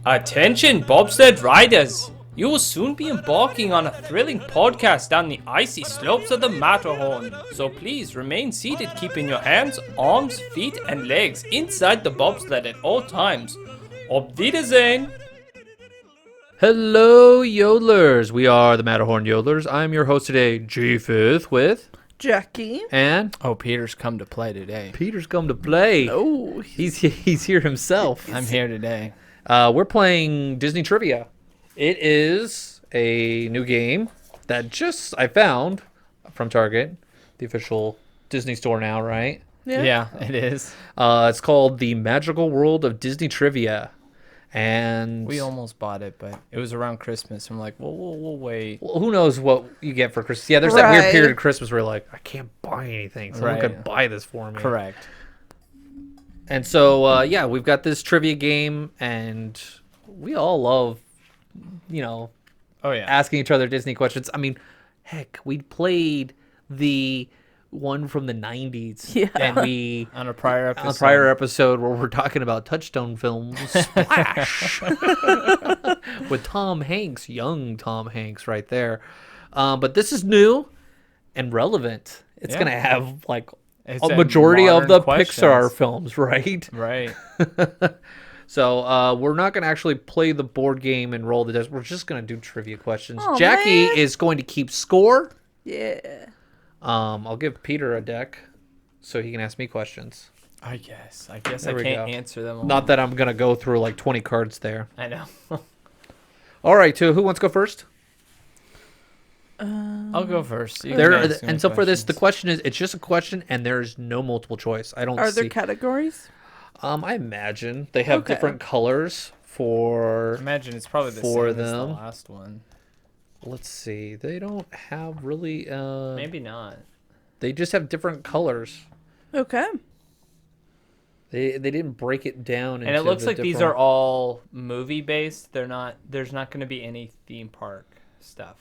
Attention, bobsled riders! You will soon be embarking on a thrilling podcast down the icy slopes of the Matterhorn. So please remain seated, keeping your hands, arms, feet, and legs inside the bobsled at all times. Auf Wiedersehen! Hello, yodelers. We are the Matterhorn Yodelers. I'm your host today, G5th, with Jackie. and Oh, Peter's come to play today. Peter's come to play. Oh, He's here himself. I'm here today. We're playing Disney Trivia. It is a new game that I found from Target, the official Disney store now, right? Yeah, it is. It's called The Magical World of Disney Trivia. And We almost bought it, but it was around Christmas. I'm like, well, we'll wait. well, who knows what you get for Christmas. Yeah, there's that weird Right. period of Christmas where you're like, I can't buy anything. Someone Right. could buy this for me. Correct. And so, yeah, we've got this trivia game, and we all love, Oh, yeah. asking each other Disney questions. I mean, heck, we played the one from the 90s. Yeah. And we, On a prior on episode. a prior episode where we're talking about Touchstone films, Splash, with Tom Hanks, young Tom Hanks right there. But this is new and relevant. It's Yeah. going to have, like, It's a majority of the modern Pixar questions. films, right? Right. So we're not going to actually play the board game and roll the dice. We're just going to do trivia questions. Aw, Jackie man. is going to keep score. yeah. I'll give Peter a deck so he can ask me questions. I guess I There we can't go. answer them all. Not that I'm going to go through like 20 cards there. I know. All right, who wants to go first? I'll go first. You There, can ask me and so for this, the questions. question is, it's just a question and there's no multiple choice. I don't Are see. there categories? I imagine they have Okay. different colors for. Imagine it's probably the for same as the them. last one. Let's see. They don't have really. Maybe not. They just have different colors. Okay. They didn't break it down. And it looks like these are all movie based. They're not. There's not going to be any theme park stuff.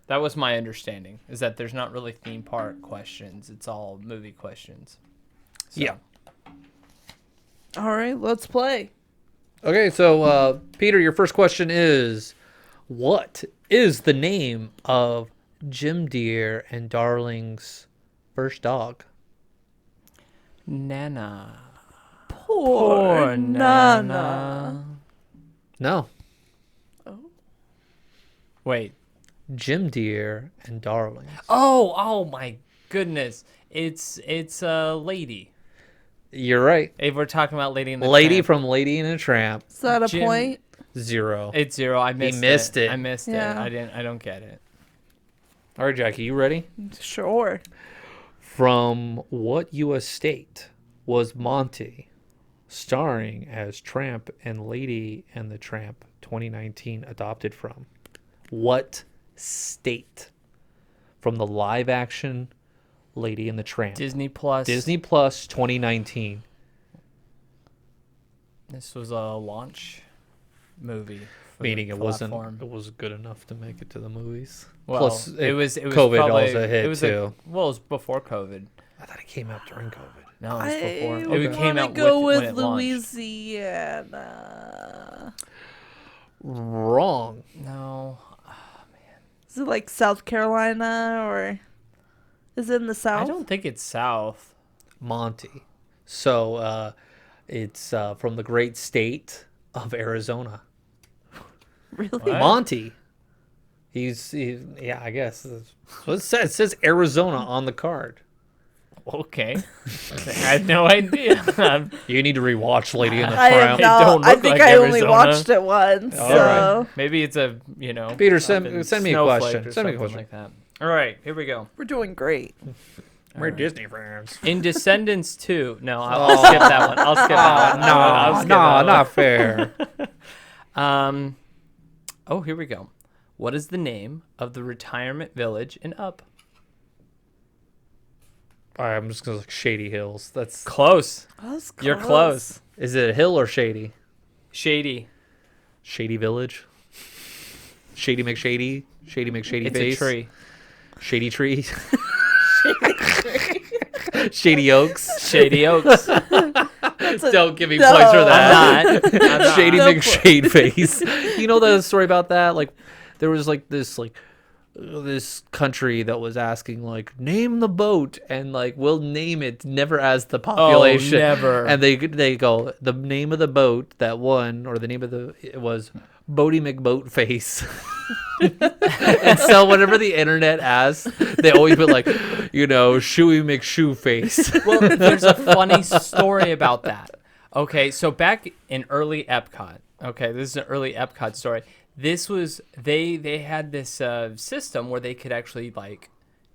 That was my understanding. Is that there's not really theme park questions. It's all movie questions. So, Yeah. All right, let's play. Okay, so Peter, your first question is, what is the name of Jim Deere and Darling's first dog? Nana. Poor Nana. No, Wait. Jim Deere and Darling's. Oh my goodness. It's a lady. You're right. If we're talking about Lady in the Lady Tramp. from Lady and a Tramp. Is that a Jim- point? 0. It's 0. I missed missed it. I missed Yeah. it. I don't get it. All right, Jackie, you ready? Sure. From what U.S. state was Monty starring as Tramp and Lady and the Tramp 2019 adopted from? What state? From the live action Lady and the Tramp. Disney Plus. Disney Plus 2019. This was a launch movie. for the Meaning it platform. was good enough to make it to the movies. Well, Plus, it was COVID probably, also hit it was too. well, it was before COVID. I thought it came out during COVID. No, it was before. I It came wanna out go when with it launched. Louisiana. Wrong. No, Is it like South Carolina or is it in the South? I don't think it's South. Monty. So it's from the great state of Arizona. really. What? Monty. Yeah, I guess. That's what it says. It says Arizona on the card. Okay, I had no idea. You need to rewatch Lady in the I Tramp. don't know. don't I look think like I only Arizona. watched it once. All So Maybe it's a Peter, up send in me a Snowflake question. or Send me a something question. like that. All right, here we go. we're doing great. We're Disney fans. In Descendants 2. No, I'll skip that one. I'll skip that one. I'll skip that one. not fair. Oh, here we go. What is the name of the retirement village in Up? All right, I'm just gonna look Shady Hills. That's Close. That's You're close. is it a hill or shady? Shady. Shady Village. Shady McShady. Shady McShady It's face. a tree. Shady Tree. Shady Oaks. Shady Oaks. Don't give me No. points for that. I'm not. Shady No McShade face. You know the story about that? Like, there was like this country that was asking like, name the boat, and like, we'll name it, never as the population. never. And they go, the name of the boat that won, or the name of it was Boaty McBoatface. And so whenever the internet asks, they always put like, Shoey McShoeface. Well, there's a funny story about that. Okay, so back in early Epcot, okay, this is an early Epcot story. This was, they had this system where they could actually like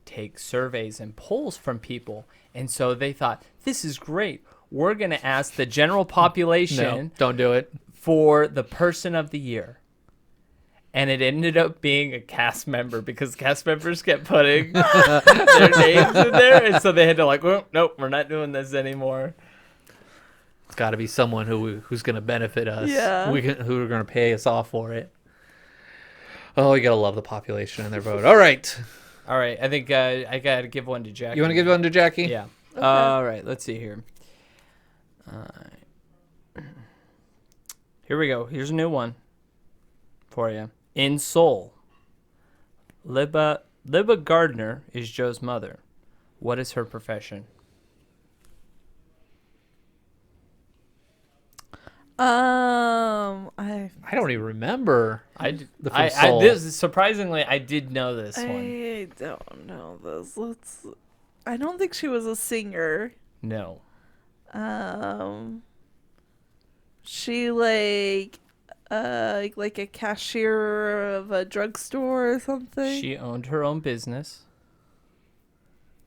take surveys and polls from people. And so they thought, this is great. We're going to ask the general population No, don't do it. for the person of the year. And it ended up being a cast member because cast members kept putting their names in there. And so they had to like, well, nope, we're not doing this anymore. It's got to be someone who's going to benefit us. Yeah. Who are going to pay us off for it. Oh, you got to love the population and their vote. All right. All right, I think I got to give one to Jackie. You want to give one to Jackie? Yeah. All right, let's see here. Here we go. Here's a new one for you. In Seoul, Libba Gardner is Joe's mother. What is her profession? I don't even remember. From Seoul. Surprisingly, I did know this one. I don't know this. I don't think she was a singer. No. She like a cashier of a drugstore or something. She owned her own business.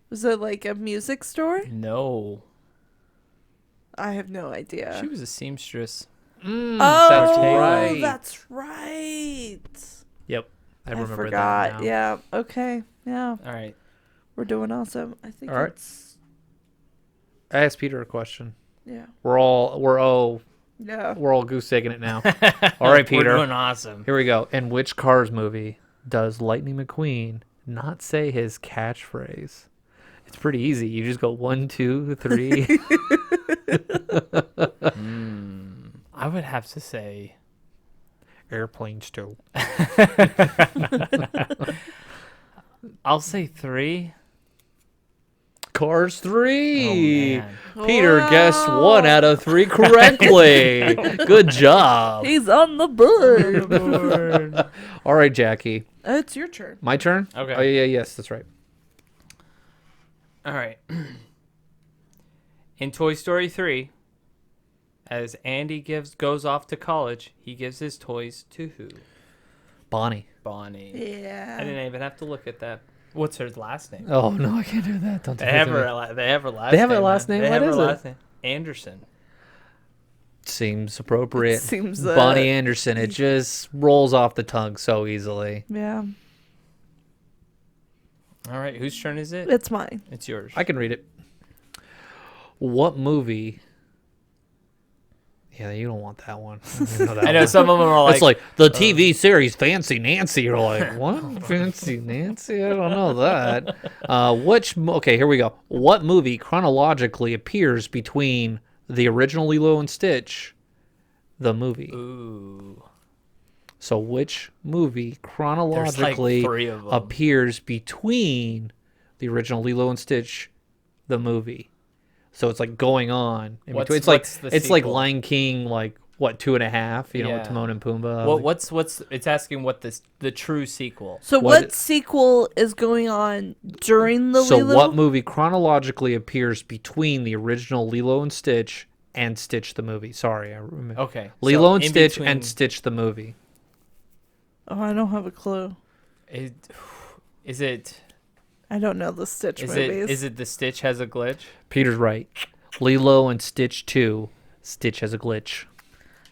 Was it like a music store? No. I have no idea. She was a seamstress. Oh, that's right. That's right. Yep. I remember forgot. that now. Yeah. Okay. Yeah. All right. We're doing awesome. I think All right. it's I asked Peter a question. yeah. We're all Yeah. goose egging it now. All right, Peter. We're doing awesome. Here we go. In which Cars movie does Lightning McQueen not say his catchphrase? It's pretty easy. You just go 1, 2, 3. I would have to say Airplanes too. I'll say 3. Cars 3. Oh, man. Peter Wow. guessed 1 out of 3 correctly. Good job. He's on the board. All right, Jackie. It's your turn. My turn? Okay. Oh, yeah, yes, that's right. All right. In Toy Story 3, as Andy goes off to college, he gives his toys to who? Bonnie. Bonnie. Yeah. I didn't even have to look at that. What's her last name? Oh, no, I can't do that. Don't do They that have to me. her last They have name. a last name? They What have her is it? last name. Anderson. Seems appropriate. Seems, Bonnie Anderson. It just rolls off the tongue so easily. Yeah. All right, whose turn is it? It's mine. It's yours. I can read it. What movie? Yeah, you don't want that one. I know some of them are like, It's like the TV series Fancy Nancy. You're like, what? Fancy Nancy? I don't know that. Okay, here we go. What movie chronologically appears between the original Lilo and Stitch, the movie? ooh. So which movie chronologically 3 of them. appears between the original Lilo and Stitch, the movie? So it's like going on in What's- between. It's like what's the it's like sequel? Lion King, like what 2.5? You know, Yeah. with Timon and Pumbaa. What's it's asking what the true sequel. So What- what sequel is going on during the So Lilo? what movie chronologically appears between the original Lilo and Stitch and Stitch the movie? Sorry, I remember. Okay. Lilo so and in Stitch between- and Stitch the movie. Oh, I don't have a clue. Is it I don't know the Stitch movies. is it the Stitch has a glitch? Peter's right. Lilo and Stitch 2, Stitch has a glitch.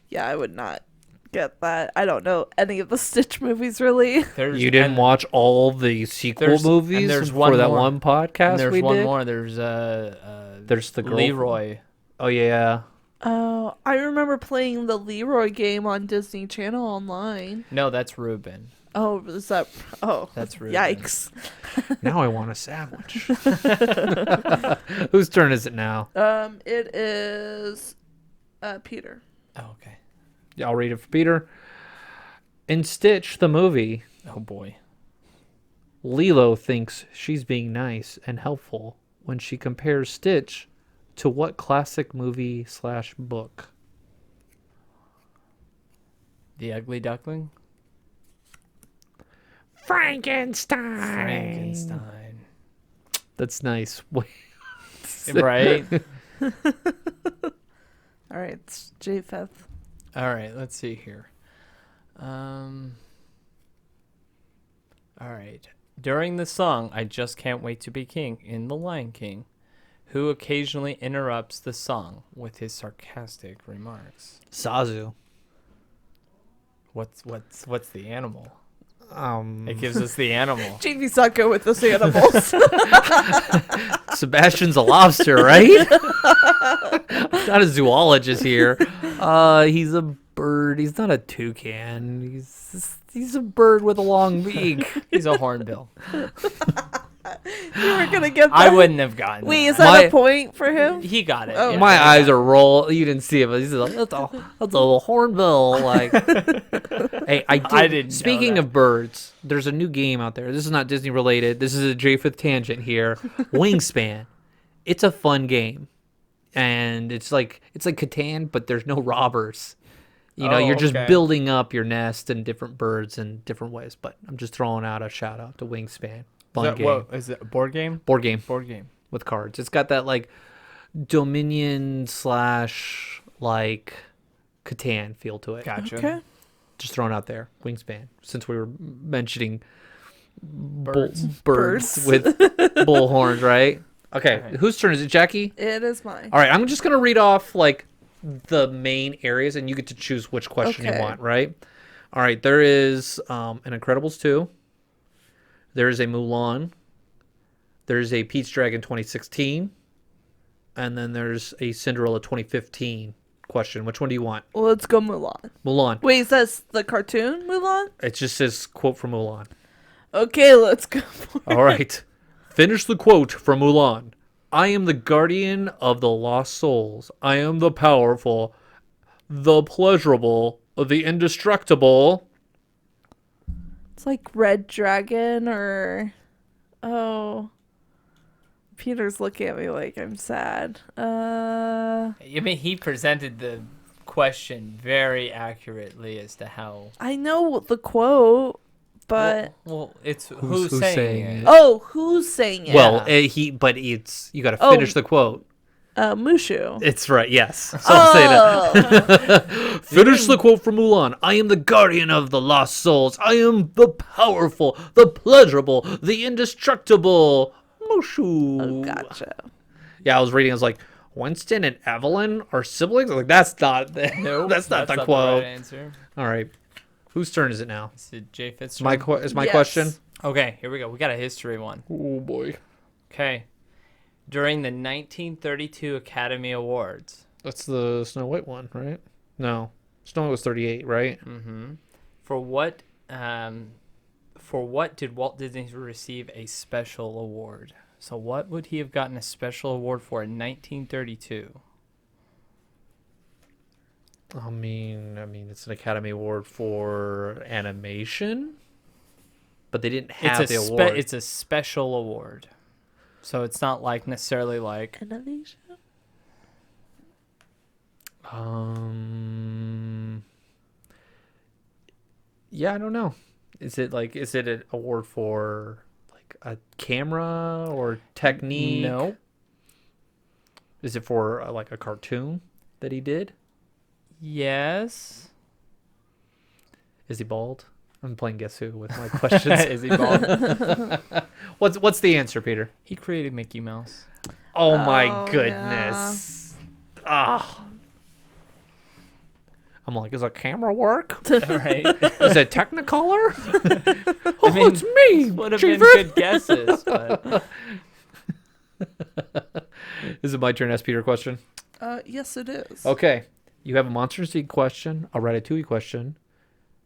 Yeah, I would not get that. I don't know any of the Stitch movies really. There's You didn't and watch all the sequel there's- and movies there's for one that more. one podcast And there's we one did? more. There's There's the girl. Leroy. Oh, yeah. Oh, I remember playing the Leroy game on Disney Channel online. No, that's Ruben. Oh, is that? Oh, That's Ruben. yikes. Now I want a sandwich. Whose turn is it now? It is Peter. Oh, okay. Yeah, I'll read it for Peter. In Stitch, the movie, Oh boy. Lilo thinks she's being nice and helpful when she compares Stitch to what classic movie/book? The Ugly Duckling. Frankenstein. Frankenstein. That's nice. Right. All right, it's Japheth. All right. Let's see here. All right. During the song "I Just Can't Wait to Be King" in The Lion King, who occasionally interrupts the song with his sarcastic remarks? Zazu. What's the animal? Um, It gives us the animal. JV's not good with those animals. Sebastian's a lobster, right? I'm not a zoologist here. He's a bird. He's not a toucan. He's a bird with a long beak. He's a hornbill. You were gonna get that. I wouldn't have gotten. Wait, is that. that My- a point for him? He got it. Oh. yeah. My eyes are roll. You didn't see it, but he's like, that's a hornbill. Like, hey, I didn't know Speaking that. of birds, there's a new game out there. This is not Disney related. This is a Japheth tangent here. Wingspan. It's a fun game, and it's like Catan, but there's no robbers. You know, Oh, you're just okay. building up your nest and different birds in different ways. But I'm just throwing out a shout out to Wingspan. Fun game. What is it? A board game? Board game Board game. with cards. It's got that like Dominion / like Catan feel to it. Gotcha. Okay. Just thrown out there. Wingspan. Since we were mentioning Birds. birds Birds. with bull horns, right? Okay, Okay. whose turn is it, Jackie? It is mine. All right, I'm just gonna read off like the main areas, and you get to choose which question you Okay. want. Right? All right. There is an Incredibles 2. There is a Mulan. There's a Pete's Dragon 2016, and then there's a Cinderella 2015 question. Which one do you want? Well, let's go Mulan. Mulan. Wait, is that the cartoon Mulan? It just says quote from Mulan. Okay, let's go. For All right. Finish the quote from Mulan. I am the guardian of the lost souls. I am the powerful, the pleasurable, the indestructible. It's like Red Dragon or Peter's looking at me like I'm sad. I mean, he presented the question very accurately as to how. I know the quote, but Well, it's Who's who's saying saying it. it? oh, who's saying it? Well, you got to Oh. finish the quote. Mushu. It's right, yes. So I'll say that. Oh, Finish the quote from Mulan. I am the guardian of the lost souls. I am the powerful, the pleasurable, the indestructible. Mushu. oh, gotcha. Yeah, I was reading. I was like, Winston and Evelyn are siblings. I was like, that's not the No, that's not the right quote. answer. All right, whose turn is it now? Is it Japheth's My turn? is my Yes. question. Okay, here we go. We got a history one. Oh boy, Okay. During the 1932 Academy Awards, that's the Snow White one, right? No, Snow White was 38, right? for what did Walt Disney receive a special award? So what would he have gotten a special award for in 1932? I mean, it's an Academy Award for animation, but they didn't have the award. It's a special award. So it's not like necessarily like Innovation. Yeah, I don't know. Is it an award for like a camera or technique? no. Is it for like a cartoon that he did? Yes. Is he bald? I'm playing Guess Who with my questions. Is he bald? What's the answer, Peter? He created Mickey Mouse. Oh my Oh, goodness. Ah. I'm like, is a camera work? Right. Is it Technicolor? Oh, mean, it's me. Would have been Chief. good guesses, but Is it my turn to ask Peter a question? Yes, it is. Okay. You have a Monsters Inc. question, a Ratatouille question.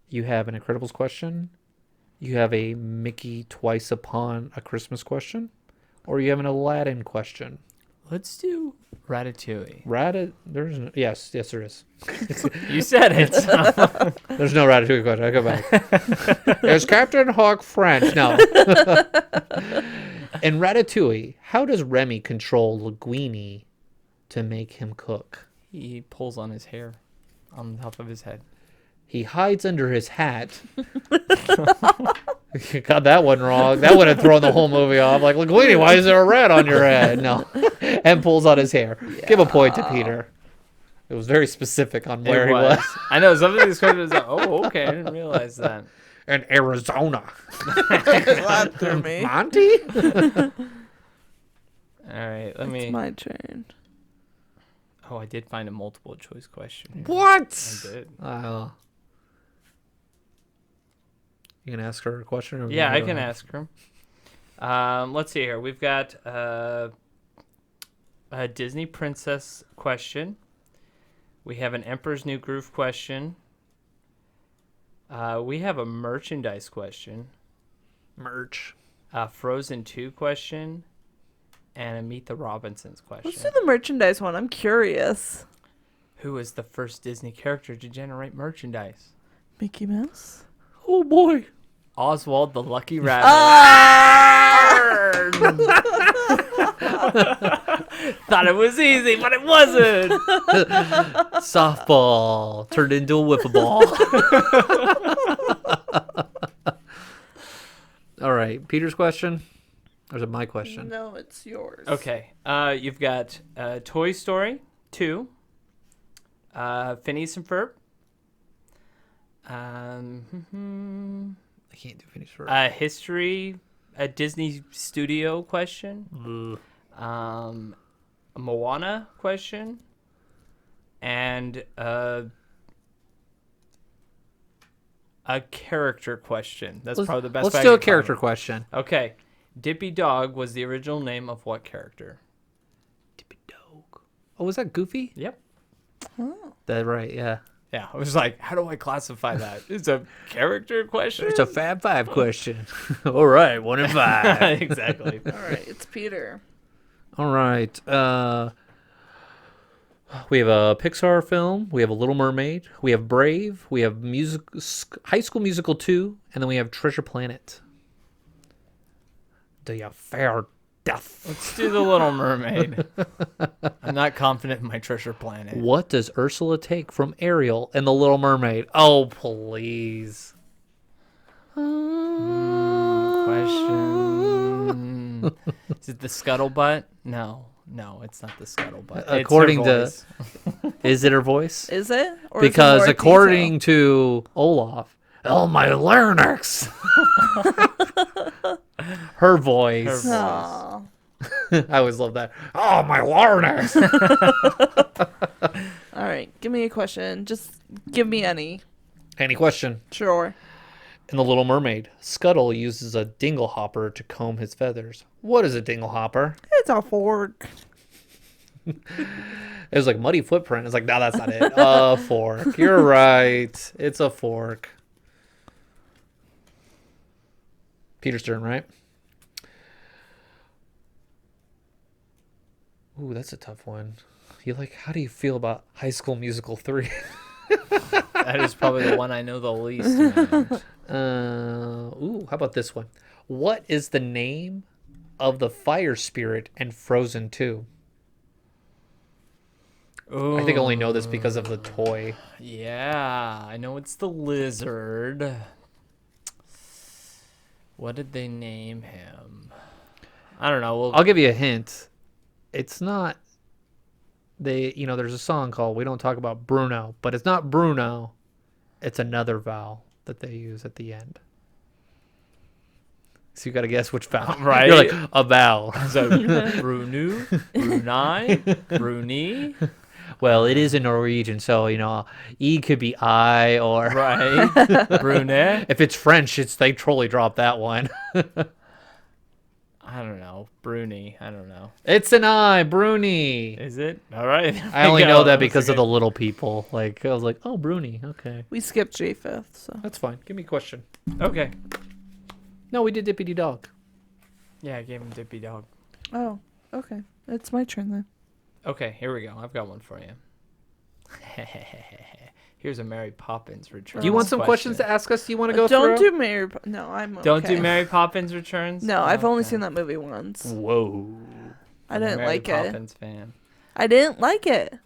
You have an Incredibles question. You have a Mickey Twice Upon a Christmas question. Or you have an Aladdin question. Let's do Ratatouille. Yes, there is. You said it. There's no Ratatouille question. I go back. Is Captain Hook French? No. In Ratatouille, how does Remy control Linguini to make him cook? He pulls on his hair on the top of his head. He hides under his hat. Got that one wrong. That would have thrown the whole movie off. Like, Linguini, why is there a rat on your head? No. And pulls on his hair. Give a point to Peter. It was very specific on where he was. I know some of these questions. Oh, okay. I didn't realize that. In Arizona. That threw me. Monty? All right, let me. It's my turn. Oh, I did find a multiple choice question. Here. What? I did. You can ask her a question? Or Yeah, I can ask her. Let's see here. We've got a Disney princess question. We have an Emperor's New Groove question. We have a merchandise question. Merch. A Frozen 2 question. And a Meet the Robinsons question. Let's do the merchandise one. I'm curious. Who was the first Disney character to generate merchandise? Mickey Mouse? Oh, boy. Oswald the Lucky Rabbit. Thought it was easy, but it wasn't. Softball turned into a wiffle ball. All right. Peter's question? Or is it my question? No, it's yours. Okay. You've got Toy Story 2, Phineas and Ferb, I can't do finish for a Disney studio question, a Moana question, and a character question. That's probably the best. Let's way I do a can character find. question. Okay. Dippy Dog was the original name of what character? Dippy Dog. Oh, was that Goofy? Yep. That right, yeah. Yeah, I was like, how do I classify that? It's a character question? It's a Fab Five question. All right, 1 in 5. Exactly. All right, it's Peter. All right. We have a Pixar film. We have a Little Mermaid. We have Brave. We have High School Musical 2, and then we have Treasure Planet. Do you fear death? Let's do the Little Mermaid. I'm not confident in my Treasure Planet. What does Ursula take from Ariel and the Little Mermaid? Oh, please. Question. Is it the scuttlebutt? No, it's not the scuttlebutt. According it's her to, voice. is it her voice? Is it? Or is it Because more according to Olaf, oh my larynx, her voice. detail? Aw. I always love that. Oh my larynx. All right, give me a question. Just give me any. Any question? Sure. In The Little Mermaid, Scuttle uses a dinglehopper to comb his feathers. What is a dinglehopper? It's a fork. It was like Muddy Footprint. It's like, no, that's not it. A fork. You're right. It's a fork. Peter's turn, right? Ooh, that's a tough one. How do you feel about High School Musical 3? That is probably the one I know the least about. How about this one? What is the name of the fire spirit in Frozen 2? I think I only know this because of the toy. Yeah, I know it's the lizard. What did they name him? I don't know. I'll give you a hint. It's not. There's a song called "We Don't Talk About Bruno," but it's not Bruno. It's another vowel that they use at the end. So you got to guess which vowel. Right. You're like, a vowel. So Brunu, Brunei, Bruni. Well, it is in Norwegian, so E could be I or Right. Brunei. if it's French, they totally drop that one. I don't know. Bruni. I don't know. It's an I, Bruni. Is it? All right. I only know that because of the little people. I was like, oh, Bruni. Okay, We skipped J5th, so. that's fine. Give me a question. Okay. No, we did Dippity Dog. Yeah, I gave him Dippy Dog. Oh, okay. It's my turn then. Okay, here we go. I've got one for you. Here's a Mary Poppins Returns. Do you want some questions to ask us? Do you want to go Don't through? do Mary. No, I'm okay. Don't do Mary Poppins Returns? No, I've only Okay. seen that movie once. Whoa. I I'm a didn't Mary like it. Poppins fan. I didn't like it.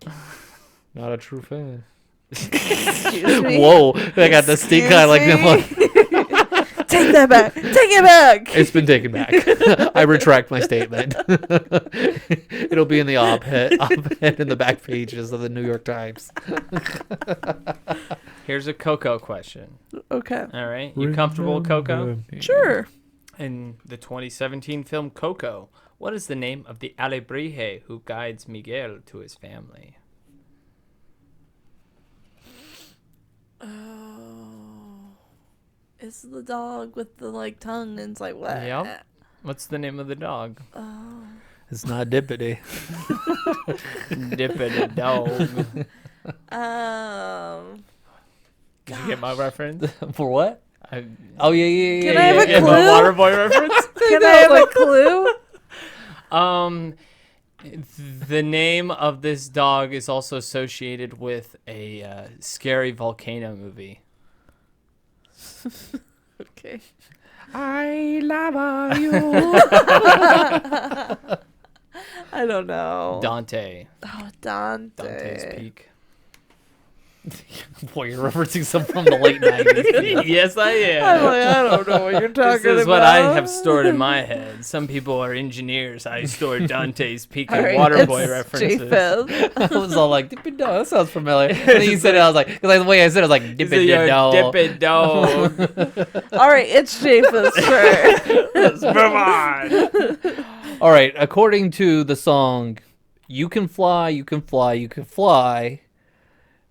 Not a true fan. Excuse me. Whoa. I got the stink eye like that one. Take that back. Take it back. It's been taken back. I retract my statement. It'll be in the op-ed in the back pages of the New York Times. Here's a Coco question. Okay. All right. You comfortable with Coco? Sure. In the 2017 film Coco, what is the name of the alebrije who guides Miguel to his family? Oh. It's the dog with the like tongue and it's like what? Yep. What's the name of the dog? Oh. It's not Dippity. Dippity dog. Did you get my reference? For what? I, Oh, yeah. Can I have a yeah, clue? my Waterboy reference? Can I have a clue? The name of this dog is also associated with a scary volcano movie. Okay. I love you. I don't know. Dante. Oh, Dante. Dante's Peak. Boy, you're referencing something from the late 90s. Yes, I am. I'm like, I don't know what you're talking This is about. what I have stored in my head. Some people are engineers. I stored Dante's Peak and All right, Waterboy it's references. J-Fib. I was all like, Dippy Dog, that sounds familiar. And then you said it, I was like, because the way I said it, I was like, He's Dippy a Dog. Dippin' dog. All right, it's J-Fib's turn. Let's move on. All right, according to the song, You Can Fly, You Can Fly, You Can Fly,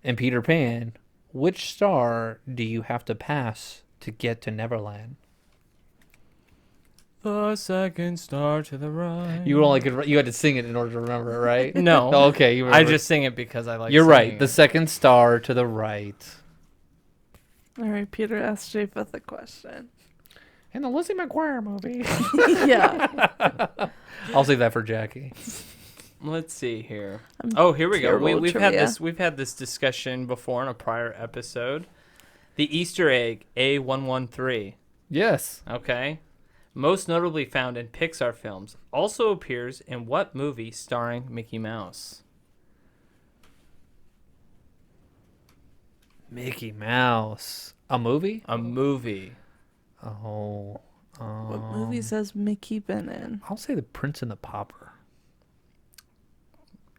and Peter Pan, which star do you have to pass to get to Neverland? The second star to the right. You had to sing it in order to remember it, right? No. Oh, okay, you I remember. just sing it because I like You're right. singing The it. second star to the right. All right, Peter asked J-Fib the question. In the Lizzie McGuire movie. Yeah. I'll save that for Jackie. Let's see here. Oh, here we go. terrible We've trivia. had this discussion before in a prior episode. The Easter egg A113. Yes. Okay. Most notably found in Pixar films, also appears in what movie starring Mickey Mouse? Mickey Mouse. A movie? A movie. Oh. What movies has Mickey been in? I'll say The Prince and the Pauper.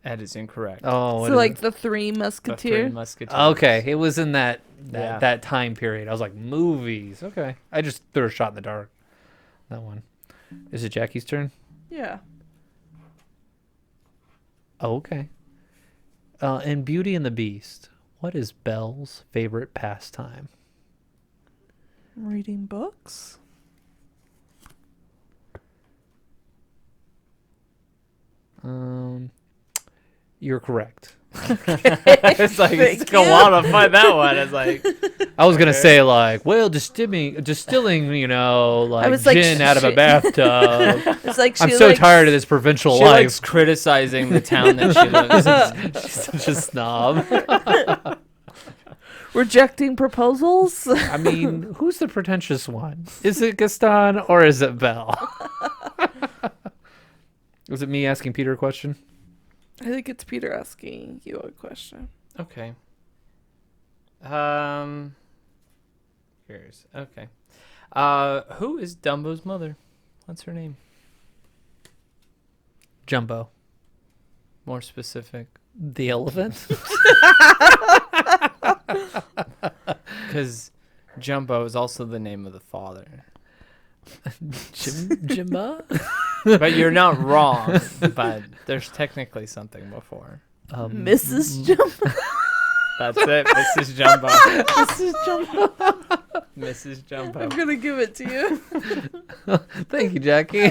That is incorrect. Oh, what So is like it? the Three The Three Musketeers. Musketeers. Okay, it was in that Yeah. time period. I was like, movies. Okay. I just threw a shot in the dark. That one. Is it Jackie's turn? Yeah. Oh, okay. In Beauty and the Beast, what is Belle's favorite pastime? Reading books. You're correct. It's like it took a while to find that one. It's like I was gonna say like, well, distilling, you know, like was like, gin out of a shit. bathtub. It's like she I'm so likes- tired of this provincial she life. likes criticizing the town that she lives in. She's such a snob. rejecting proposals. I mean, who's the pretentious one? Is it Gaston or is it Belle? Was it me asking Peter a question? I think it's Peter asking you a question. Okay. Here's okay. Who is Dumbo's mother? What's her name? Jumbo. More specific. The elephant? Because Jumbo is also the name of the father. Jimba? But you're not wrong. But there's technically something before. Mrs. Jumbo. That's it. Mrs. Jumbo. Mrs. Jumbo. Mrs. Jumbo. I'm gonna give it to you. Thank you, Jackie.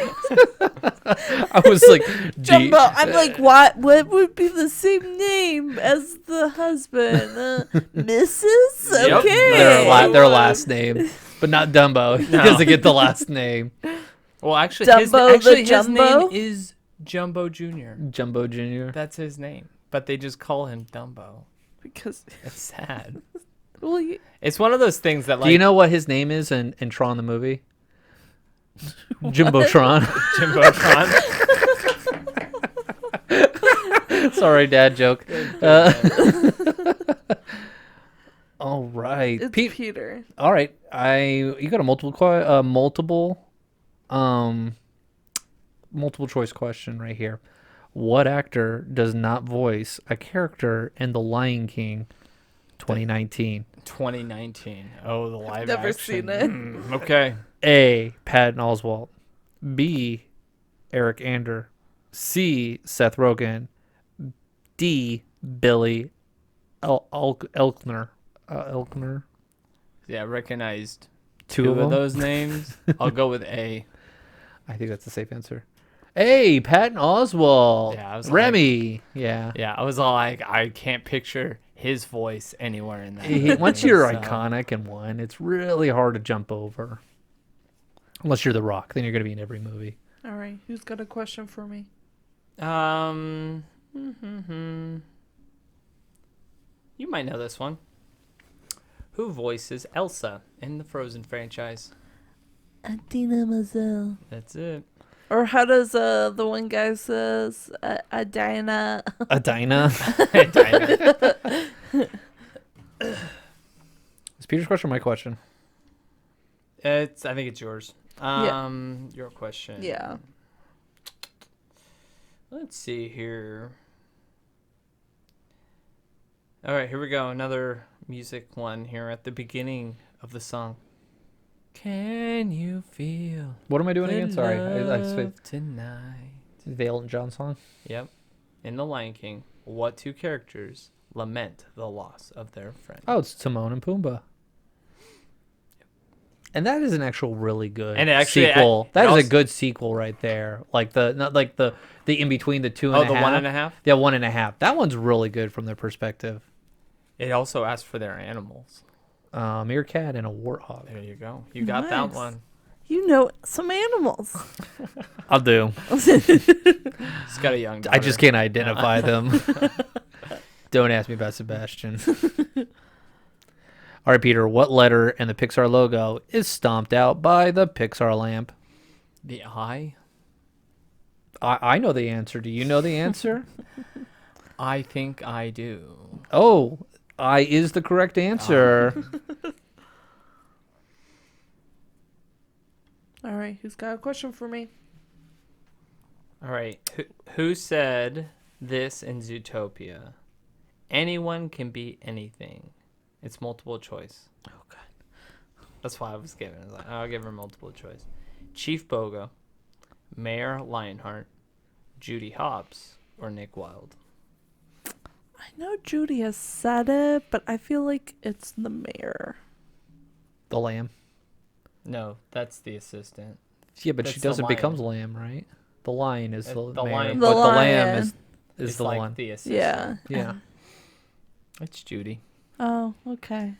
I was like, Jumbo. I'm like, what? What would be the same name as the husband? Mrs. Yep. Okay. their last name, but not Dumbo. He No. doesn't get the last name. Well, actually, Dumbo his the name Jumbo? is Jumbo Jr. Jumbo Jr. That's his name, but they just call him Dumbo. Because It's sad. well, It's one of those things that, like, Do you know what his name is in Tron the movie? Jimbotron. Jimbotron. Sorry, dad joke. All right, it's Peter. All right, you got a multiple choice question right here. What actor does not voice a character in The Lion King 2019? 2019. Oh, the live Never action. seen it. Okay. A. Patton Oswalt. B. Eric Ander. C. Seth Rogen. D. Billy Elkner. Elkner. Yeah, recognized Two two of of them? those names. I'll go with A. I think that's a safe answer. A. Patton Oswalt. Yeah, I was Remy. Yeah. Yeah, I was all like, I can't picture his voice anywhere in that. Once movie, you're so- iconic in one, it's really hard to jump over. Unless you're The Rock, then you're going to be in every movie. All right, who's got a question for me? You might know this one. Who voices Elsa in the Frozen franchise? Adina Menzel. That's it. Or how does the one guy says Adina? Adina. Dinah. Is Peter's question or my question? I think it's yours. Yeah. Your question. Yeah. Let's see here. All right, here we go. Another music one here at the beginning of the song. Can you feel What am I doing the again? Sorry. love tonight? The Elton John song? Yep. In The Lion King, what two characters lament the loss of their friend? Oh, it's Timon and Pumbaa. And that is an actual really good And it actually- sequel. it That is also- a good sequel right there. Like not like the in between the two and a half. Oh, the 1.5? Yeah, 1.5. That one's really good from their perspective. It also asks for their animals. Meerkat and a warthog. There you go. You got that Nice. one. You know some animals. I'll do. It's got a young daughter. I just can't identify them. Don't ask me about Sebastian. All right, Peter, what letter in the Pixar logo is stomped out by the Pixar lamp? The eye? I know the answer. Do you know the answer? I think I do. Oh, I is the correct answer. All right, who's got a question for me? All right. Who said this in Zootopia? Anyone can be anything. It's multiple choice. Oh, God. That's why I was giving. I was like, I'll give her multiple choice. Chief Bogo, Mayor Lionheart, Judy Hopps, or Nick Wilde. I know Judy has said it, but I feel like it's the mayor. The lamb. No, that's the assistant. Yeah, but she That's the doesn't lion. becomes lamb, right? The lion is the The mayor, lion. but The the lamb lion. is It's the like one. the assistant. Yeah. Yeah. It's Judy. Oh, okay.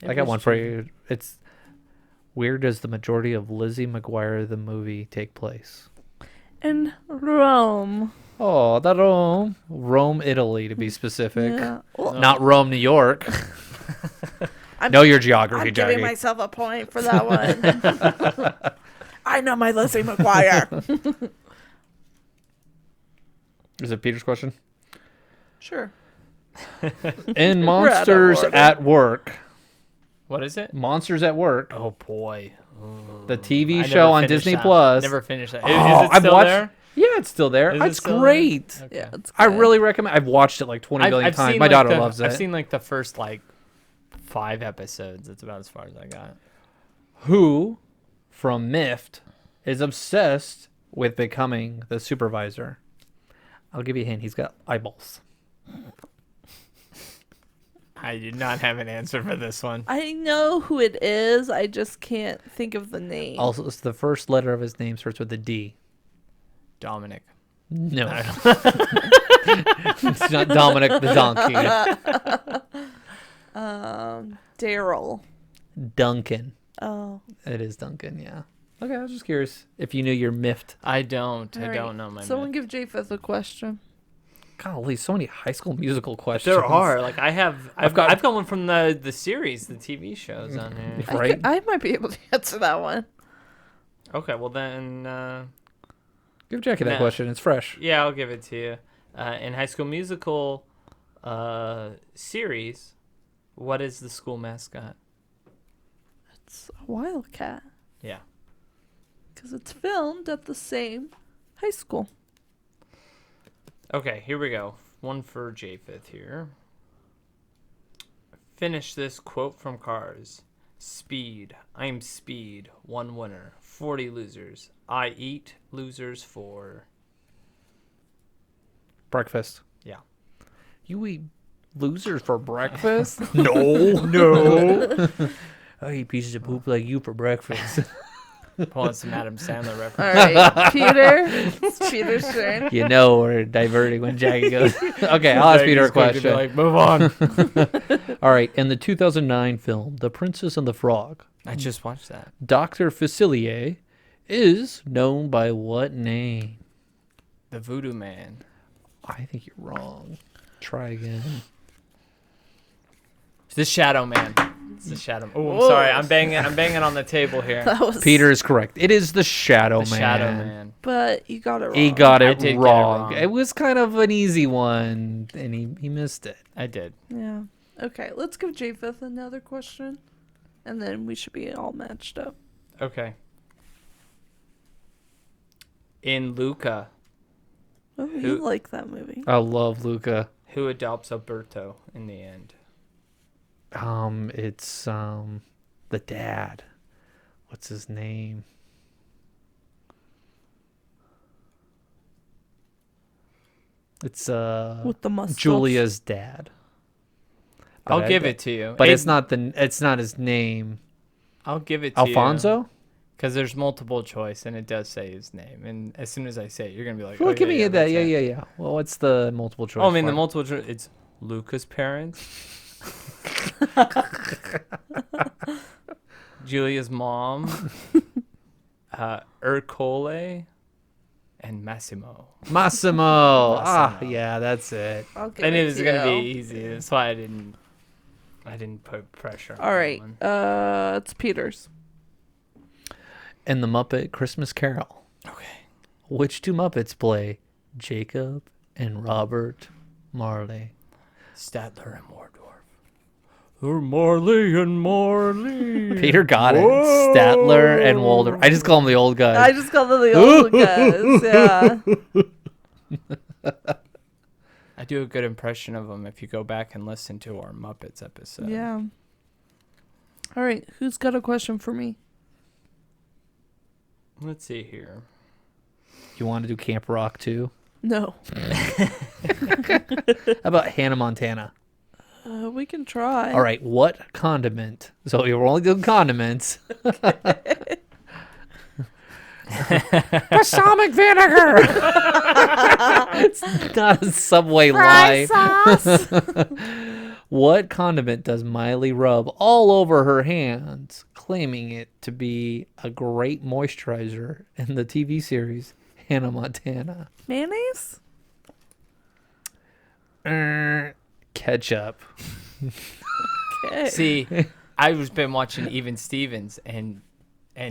It I got was one for Judy. you. It's where does the majority of Lizzie McGuire the movie take place? In Rome. Oh, that Rome, Italy, to be specific. Yeah. Well, Not Rome, New York. I'm, Know your geography, I'm Jackie. giving myself a point for that one. I know my Lizzie McGuire. Is it Peter's question? Sure. In We're out of Monsters order. at Work. What is it? Monsters at Work. Oh boy. The TV I show never on finished Disney that. Plus. Never finished that. Oh, Is it I've still watched. there? Yeah, it's still there. Is it It's still there? great. Okay. Yeah, it's I good. really recommend. I've watched it like 20 billion times. seen, My like, daughter loves it. I've seen like the first like 5 episodes. That's about as far as I got. Who from Miffed is obsessed with becoming the supervisor? I'll give you a hint. He's got eyeballs. I did not have an answer for this one. I know who it is. I just can't think of the name. Also, it's the first letter of his name starts with a D. Dominic. No. It's not Dominic the donkey. Daryl. Duncan. Oh. It is Duncan, yeah. Okay, I was just curious if you knew your miffed. I don't. All I right, don't know my. Someone myth. give Japheth a question. Golly, so many High School Musical questions. There are like I've got- got one from the series, the TV shows on here. Right? I might be able to answer that one. Okay, well then, Give Jackie that Nah. question. It's fresh. yeah, I'll give it to you. In High School Musical series, what is the school mascot? It's a wildcat Yeah. because it's filmed at the same high school. Okay, here we go. One for Japheth here. Finish this quote from Cars. Speed. I'm speed. 1 winner. 40 losers. I eat losers for. Breakfast. Yeah. You eat losers for breakfast? No. I eat pieces of poop like you for breakfast. Pulling some Adam Sandler reference. All right, Peter. It's Peter's turn. You know we're diverting when Jackie goes. Okay, I'll ask Peter a Jackie's going to be question. like, move on. All right, in the 2009 film The Princess and the Frog, I just watched that. Dr. Facilier is known by what name? The Voodoo Man. I think you're wrong. Try again. It's the Shadow Man. It's the Shadow. Oh, I'm Whoa. sorry. I'm banging on the table here. That was Peter is correct. It is the Shadow The Man. Shadow Man. But you got it wrong. He got I it did get it wrong. wrong. It was kind of an easy one, and he missed it. I did. Yeah. Okay, let's give Japheth another question, and then we should be all matched up. Okay. In Luca, Oh, Who- you like that movie? I love Luca. who adopts Alberto in the end? It's the dad. What's his name? It's With the mustache. Julia's dad. But I'll I- give it to you. But it's not his name. I'll give it to you. Alfonso? Because there's multiple choice, and it does say his name. And as soon as I say it, you're gonna be like, Well, oh, give yeah, me yeah, that. that's Yeah, it. yeah. Well, what's the multiple choice? Oh, I mean, the for? multiple choice. It's Luca's parents, Julia's mom, Ercole, and Massimo. Massimo. Ah, Massimo. yeah, that's it. I'll give I knew it it was to gonna you. be easy. That's why I didn't put pressure. All on right. that one. It's Peter's. And the Muppet Christmas Carol. Okay. Which two Muppets play Jacob and Robert Marley? Statler and Waldorf. They're Marley and Marley. Peter got it. Whoa. Statler and Waldorf. I just call them the old guys. I just call them the old guys. Yeah. I do a good impression of them if you go back and listen to our Muppets episode. Yeah. All right. Who's got a question for me? Let's see here. You want to do Camp Rock too? No. How about Hannah Montana? We can try. All right, what condiment? So you're only doing condiments. Balsamic vinegar. It's not a Subway line. sauce. What condiment does Miley rub all over her hands, claiming it to be a great moisturizer in the TV series Hannah Montana? Mayonnaise? Ketchup. Okay. See, I've been watching Even Stevens and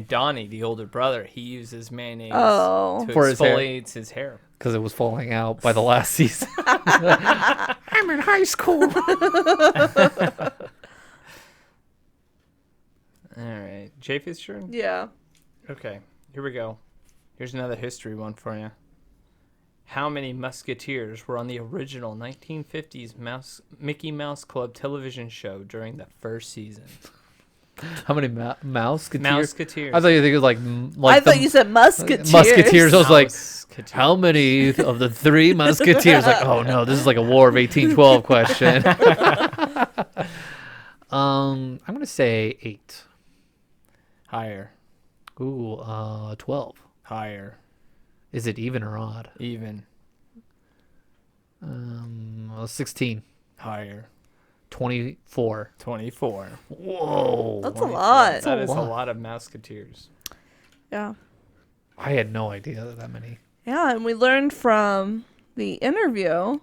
Donnie, the older brother, he uses mayonnaise Oh. to For his hair. exfoliate his hair. Because it was falling out by the last season. I'm in high school. All right. Japheth's turn? Yeah. Okay, here we go. Here's another history one for you. How many Musketeers were on the original 1950s Mickey Mouse Club television show during the first season? How many Mouseketeers? Mouseketeers. I thought you think it was like I thought you said musketeers. Musketeers. I was like, Mouseketeers. how many of the three Musketeers? Like, oh no, this is like a War of 1812 question. I'm gonna say 8. Higher. Ooh, 12. Higher. Is it even or odd? Even. 16. Higher. 24. 24. Whoa. That's a 24. lot. That is a lot. lot of Mouseketeers. Yeah. I had no idea that many. Yeah, and we learned from the interview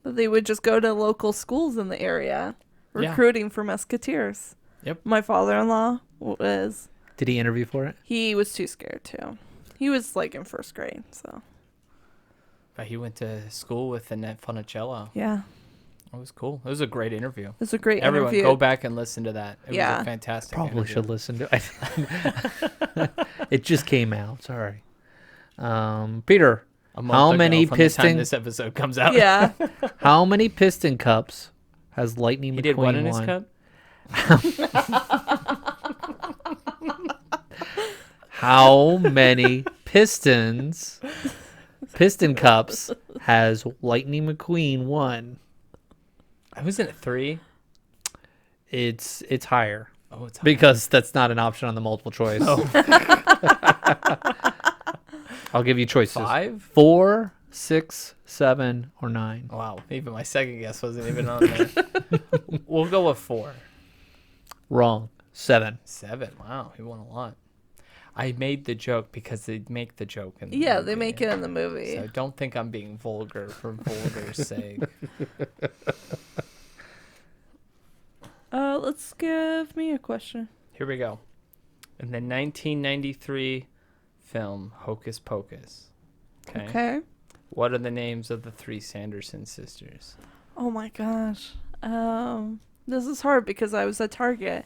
that they would just go to local schools in the area Yeah. recruiting for musketeers. Yep. My father-in-law was, Did he interview for it? he was too scared to. He was like in first grade, so But he went to school with Annette Funicello. yeah. It was cool. It was a great interview. It was a great Everyone, interview. go back and listen to that. It was Yeah. a fantastic Probably interview. should listen to it. It just came out. Sorry. Peter, A month How ago many from the time Piston- this episode comes out? Yeah. how many Piston Cups has Lightning He McQueen did what in his won? cup? How many Piston Cups has Lightning McQueen won? Wasn't it 3? It's higher Oh, it's because that's not an option on the multiple choice. I'll give you choices: 5? 4, 6, 7, or 9. Wow, even my second guess wasn't even on there. We'll go with 4. Wrong. 7. 7. Wow, he won a lot. I made the joke because they make the joke in the Yeah, movie. they make it in the movie. So don't think I'm being vulgar for vulgar's sake. Let's give me a question. Here we go. In the 1993 film Hocus Pocus. Okay. What are the names of the 3 Sanderson sisters? Oh my gosh. This is hard because I was at Target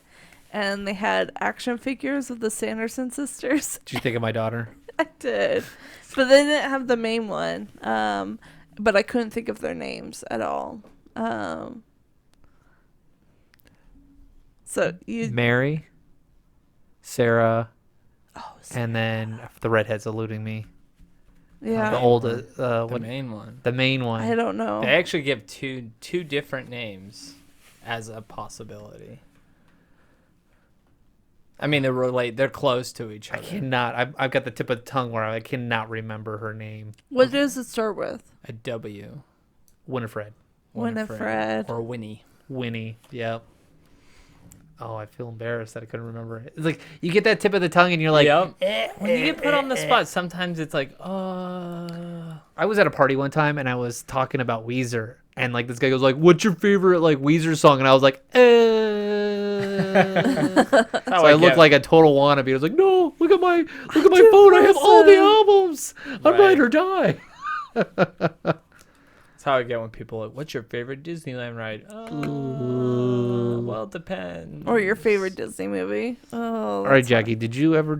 and they had action figures of the Sanderson sisters. Did you think of my daughter? I did. But they didn't have the main one. But I couldn't think of their names at all. So you Mary, Sarah, oh and then the redhead's eluding me. The yeah. old, The what, main one. the main one. I don't know. They actually give two different names as a possibility. I mean, they're close to each I other. cannot. I've got the tip of the tongue where I cannot remember her name. What does it start with? A W. Winifred. Winifred. Or Winnie. Winnie. Yep. Oh, I feel embarrassed that I couldn't remember it. It's like you get that tip of the tongue and you're like, Yep. When you get put on the spot, sometimes it's like, I was at a party one time and I was talking about Weezer and like this guy goes like, "What's your favorite like Weezer song?" And I was like, So I looked like a total wannabe. I was like, "No, look at my phone. I have all the albums. I'm Right. ride or die." That's how I get when people are like, "What's your favorite Disneyland ride?" Well, it depends. Or your favorite Disney movie? Oh. All right, Jackie, did you ever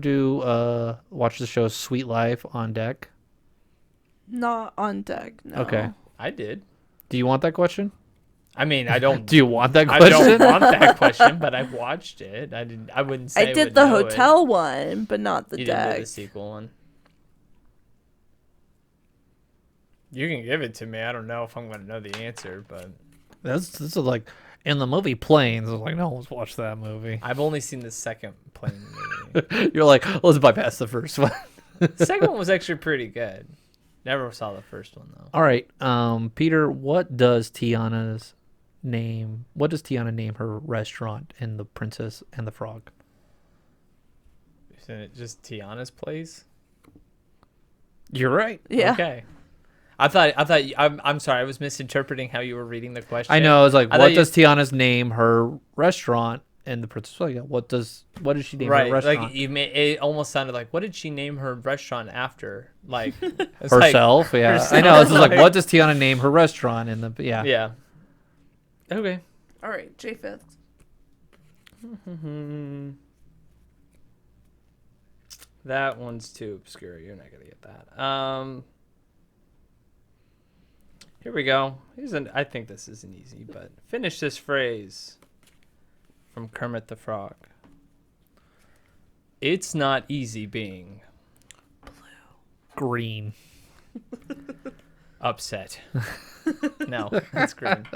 watch the show Sweet Life on Deck? Not on deck. No. Okay. I did. Do you want that question? I mean, I don't. Do you want that I question? don't want that question, but I watched it. I didn't. I wouldn't say. I did the hotel one, but not the You didn't do deck. the sequel one. You can give it to me. I don't know if I'm going to know the answer, but This is like in the movie Planes. I was like, no one's watched that movie. I've only seen the second Plane movie. You're like, let's bypass the first one. The second one was actually pretty good. Never saw the first one though. All right, Peter, what does Tiana name her restaurant in The Princess and the Frog? Isn't it just Tiana's Place? You're right. Yeah. Okay. I'm sorry. I was misinterpreting how you were reading the question. I know. I was like, I what thought does Tiana's name her restaurant in The Princess? Well, yeah, what did she name Right. her restaurant? Like it almost sounded like, what did she name her restaurant after? Like it's like- Herself. Yeah, herself, I know. It's just like, like- what does Tiana name her restaurant in the? Yeah. yeah. Okay. All right, J5th. That one's too obscure. You're not gonna get that. Here we go. I think this isn't easy, but finish this phrase from Kermit the Frog. It's not easy being Green. upset. No, it's green.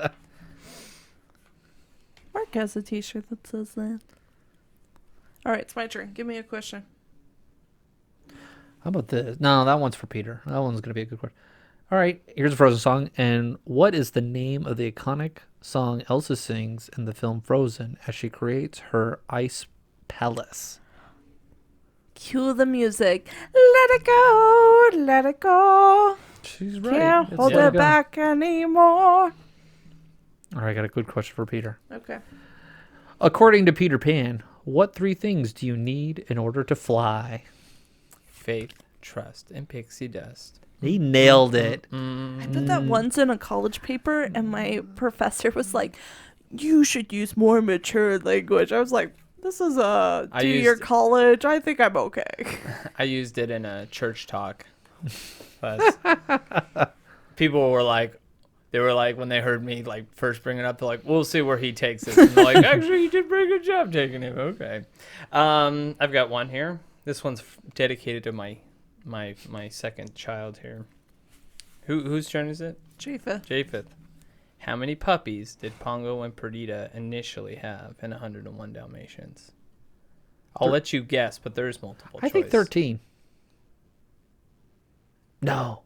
Mark has a T-shirt that says that. All right, it's my turn. Give me a question. How about this? No, that one's for Peter. That one's gonna be a good question. All right, here's a Frozen song. And what is the name of the iconic song Elsa sings in the film Frozen as she creates her ice palace? Cue the music. Let it go, let it go. She's right. Can't It's hold let it go. back anymore. All right, I got a good question for Peter. Okay. According to Peter Pan, what 3 things do you need in order to fly? Faith, trust, and pixie dust. He nailed it. I did that once in a college paper, and my professor was like, "You should use more mature language." I was like, "This is a I 2-year used- college. I think I'm okay." I used it in a church talk. But people were like, when they heard me like first bring it up, they're like, "We'll see where he takes this." And they're like, "Actually, you did a pretty good job taking it." Okay. I've got one here. This one's dedicated to my second child here. Whose turn is it? Japheth. How many puppies did Pongo and Perdita initially have in 101 Dalmatians? I'll let you guess, but there's multiple I think choice. 13. No.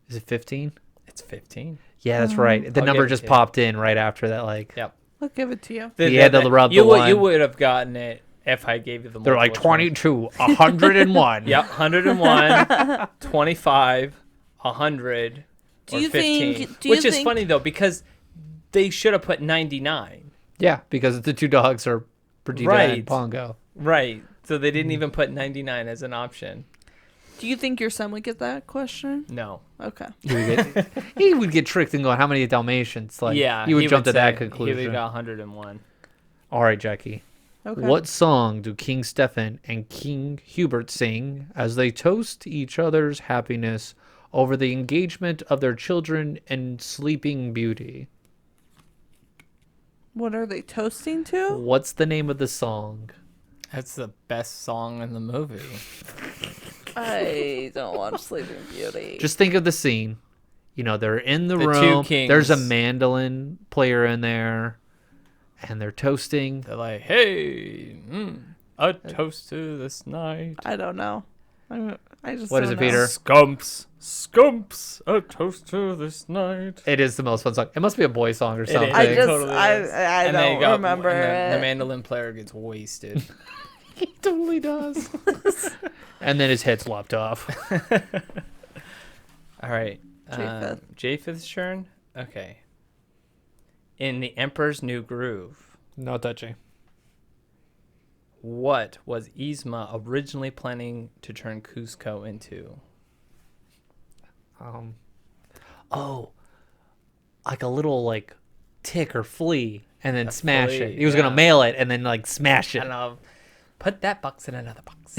Is it 15? It's 15. Yeah, that's right. The I'll number give it just to you. popped in right after that. Like, Yep. I'll give it to you. You had to rub the you one. would have gotten it if I gave you the they're like multiple choice. 22, 101. Yep, 101, 25, 100, Do or you 15. think- do you Which is think- funny, though, because they should have put 99. Yeah, because the 2 dogs are Perdita Right. and Pongo. Right. So they didn't even put 99 as an option. Do you think your son would get that question? No. Okay. He would get tricked and go, how many Dalmatians? Like, Yeah. he would jump to that say He conclusion. would got 101. All right, Jackie. Okay. What song do King Stefan and King Hubert sing as they toast each other's happiness over the engagement of their children and sleeping beauty? What are they toasting to? What's the name of the song? That's the best song in the movie. I don't watch Sleeping Beauty. Just think of the scene. You know, they're in the The 2 room. kings. There's a mandolin player in there, and they're toasting. They're like, hey, a toast to this night. I don't know. I just What don't is it, know. Peter? Scumps, a toast to this night. It is the most fun song. It must be a boy song or is. something. I just Totally is. I And then don't you got- remember and it. the mandolin player gets wasted. He totally does. And then his head's lopped off. All right. Japheth. Japheth's turn? Okay. In The Emperor's New Groove, No touching. what was Yzma originally planning to turn Cusco into? Like a little like tick or flea, and then A smash flea, it. He was gonna yeah. mail it and then like smash it. And I'll put that box in another box.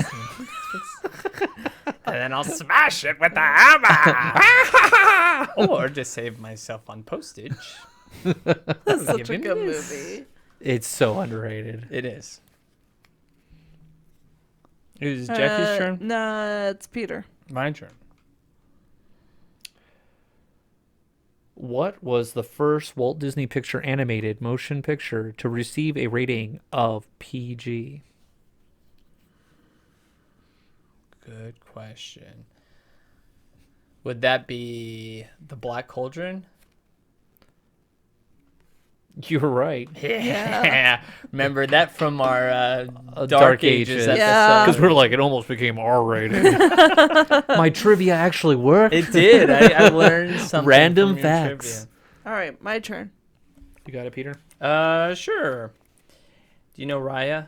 And then I'll smash it with the hammer. Or just save myself on postage. That's such a Giving good this. movie. It's so underrated. It is. Is Jackie's turn? Nah, it's Peter. My turn. What was the first Walt Disney Picture animated motion picture to receive a rating of PG? Good question. Would that be The Black Cauldron? You're right. Yeah. Remember that from our Dark Dark Ages Ages. episode? Yeah. Because we're like, it almost became R-rated. My trivia actually worked. It did. I learned something. Random from your facts. All right, my turn. You got it, Peter? Trivia. Sure. Do you know Raya?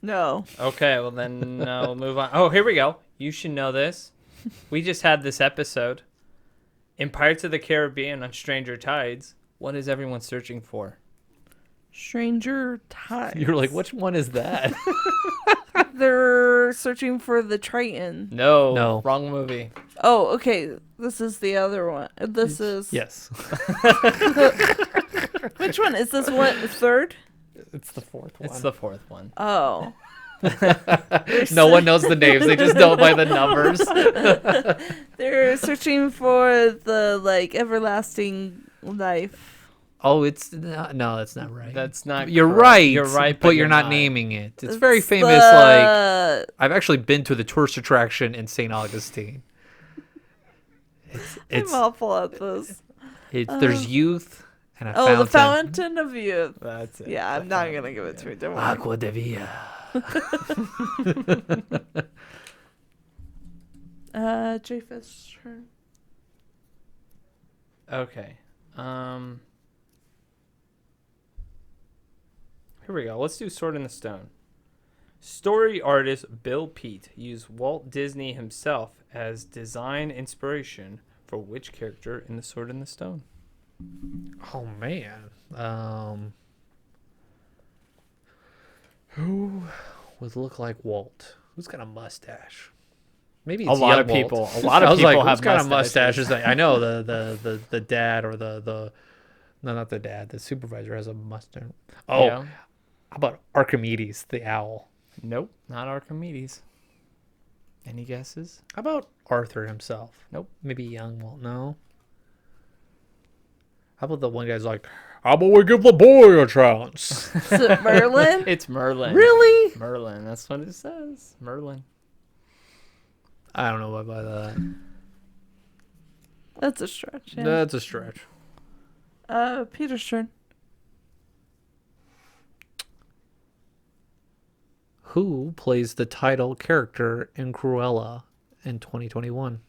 No. Okay, well then we'll move on. Oh, here we go. You should know this. We just had this episode. In Pirates of the Caribbean on Stranger Tides, what is everyone searching for? Stranger Tides. You're like, which one is that? They're searching for the Triton. No. Wrong movie. Oh, okay. This is the other one. This is Yes. Which one is this? One third? It's the fourth one. It's the fourth one. Oh. No one knows the names. They just know by the numbers. They're searching for the everlasting life. Oh, it's no, that's not right. That's not. You're correct. right. You're right, but you're not naming it. It's very It's famous. Like the- I've actually been to the tourist attraction in St. Augustine. It's I'm awful at this. there's youth and a Oh, fountain. the Fountain of Youth. That's it. Yeah, I'm not gonna give it to you. Don't worry. Aqua de Via. Japheth's turn. Okay. Here we go. Let's do Sword in the Stone. Story artist Bill Peet used Walt Disney himself as design inspiration for which character in The Sword in the Stone? Oh man. Who would look like Walt? Who's got a mustache? Maybe it's A lot young of Walt. people. A lot of I was people like, have who's got a mustaches. mustache? I know the dad or the no, not the dad. The supervisor has a mustache. Oh, Yeah. how about Archimedes, the owl? Nope, not Archimedes. Any guesses? How about Arthur himself? Nope. Maybe young Walt. No. How about the one guy's like, how about we give the boy a chance? Is it Merlin? It's Merlin. Really? Merlin. That's what it says. Merlin. I don't know about that. That's a stretch. Yeah. That's a stretch. Peter's turn. Who plays the title character in Cruella in 2021?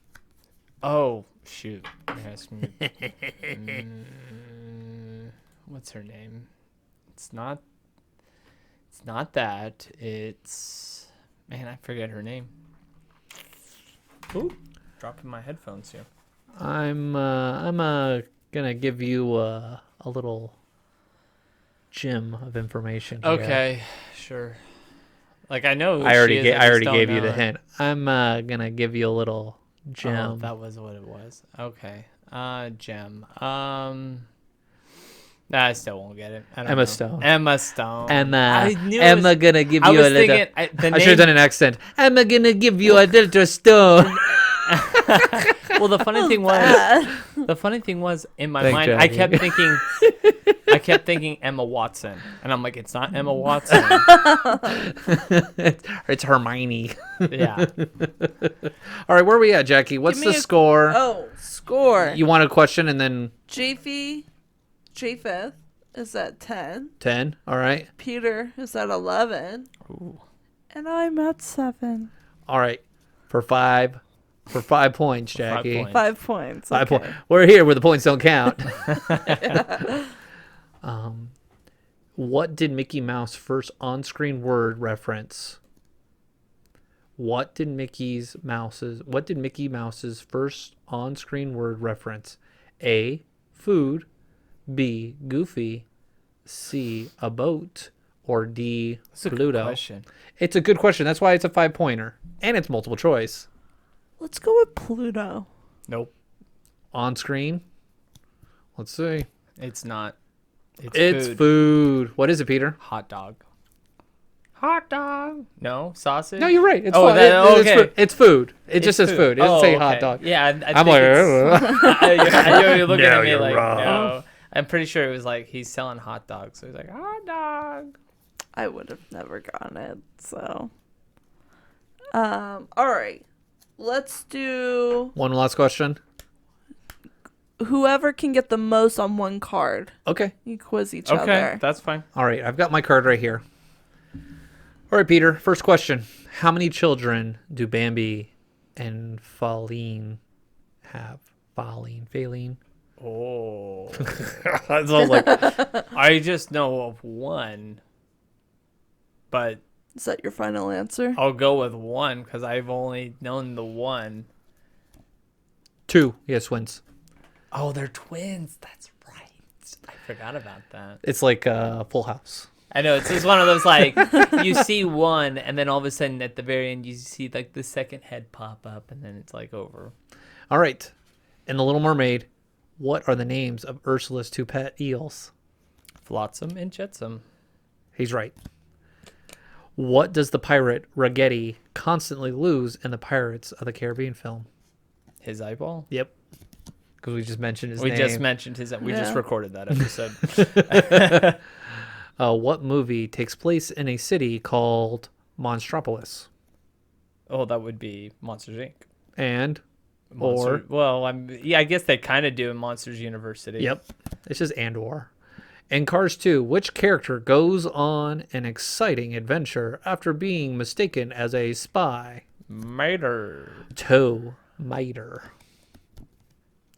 Oh, shoot. You asked me. What's her name? It's not that. It's man, I forget her name. Ooh, dropping my headphones here. I'm gonna give you a little gem of information here. Okay, sure. Like I know. Who I already she is, I already just gave don't you the know. hint. I'm gonna give you a little gem. Oh, that was what it was. Okay. Gem. Nah, I still won't get it. I don't Emma know. Stone. Emma Stone. Emma, I knew Emma it was, gonna give I you was a little. thinking the I should have done name. an accent. Emma gonna give you a little stone. Well, the funny thing was, Bad. the funny thing was in my Thanks, mind, I Jackie. kept thinking Emma Watson, and I'm like, it's not Emma Watson. It's Hermione. Yeah. All right, where are we at, Jackie? What's Give me the a- score? Oh, score. You want a question and then Japheth is at 10. 10? All right. Peter is at 11. Ooh. And I'm at 7. All right. For 5 points, Jackie. points. 5 points. 5 okay. points. We're here where the points don't count. What did Mickey Mouse first on-screen word reference? What did Mickey Mouse's first on-screen word reference? A, food, B, Goofy, C, a boat, or D, That's a good Pluto? question. It's a good question. That's why it's a 5-pointer. And it's multiple choice. Let's go with Pluto. Nope. On screen. Let's see. It's not. It's food. food. What is it, Peter? Hot dog. Hot dog. No sausage. No, you're right. It's Oh, fine. that- okay. It's food. It It's just says food. It doesn't Oh, say okay. hot dog. Yeah, I I'm think like, it's- I know you're looking No, at me you're like, wrong. no. I'm pretty sure it was like he's selling hot dogs, so he's like hot dog. I would have never gotten it. So, all right. Let's do One last question. whoever can get the most on one card. Okay. You quiz each Okay, other. that's fine. All right. I've got my card right here. All right, Peter. First question. How many children do Bambi and Faline have? Faline. Oh, I was like, I just know of one, but Is that your final answer? I'll go with one because I've only known the one. 2. Yes, twins. Oh, they're twins. That's right. I forgot about that. It's like Full House. I know it's just one of those like you see one, and then all of a sudden at the very end you see like the second head pop up, and then it's like over. All right. In The Little Mermaid, what are the names of Ursula's 2 pet eels? Flotsam and Jetsam. He's right. What does the pirate Raggedy constantly lose in the Pirates of the Caribbean film? His eyeball. Yep. Because we just mentioned his We name. just mentioned his. We just Yeah. recorded that episode. What movie takes place in a city called Monstropolis? Oh, that would be Monsters Inc. And Monster, well, I guess they kind of do in Monsters University. Yep. It's just and or. In Cars 2, which character goes on an exciting adventure after being mistaken as a spy? Mater. Tow Mater.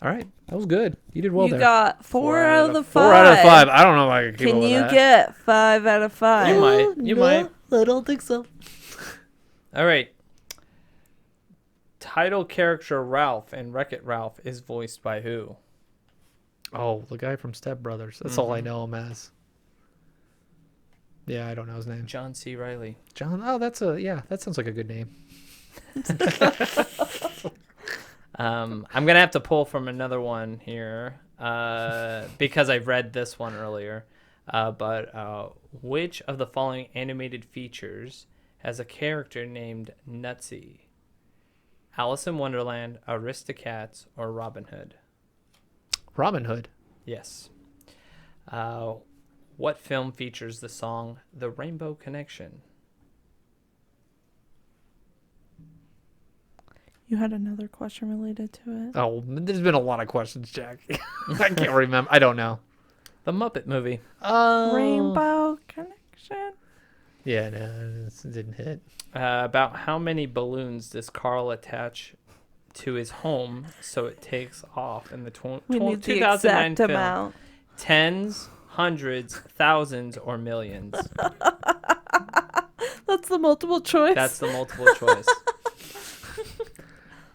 All right, that was good. You did well you there. got 4 out of the 5. 4 out of 5. I don't know if I can keep Can up with you that. get 5 out of 5? You might. You might. I don't think so. All right. Title character Ralph in Wreck-It Ralph is voiced by who? Oh, the guy from Step Brothers. That's all I know him as. Yeah, I don't know his name. John C. Reilly. John. Oh, that sounds like a good name. I'm gonna have to pull from another one here because I read this one earlier. But which of the following animated features has a character named Nutsy? Alice in Wonderland, Aristocats, or Robin Hood? Robin Hood. Yes. What film features the song "The Rainbow Connection"? You had another question related to it. Oh, there's been a lot of questions, Jack. I can't remember. I don't know. The Muppet Movie. Rainbow Connection. Yeah, no, it didn't hit. About how many balloons does Carl attach to his home so it takes off in the We need the 2009 exact film? amount. Tens, hundreds, thousands, or millions? That's the multiple choice. That's the multiple choice.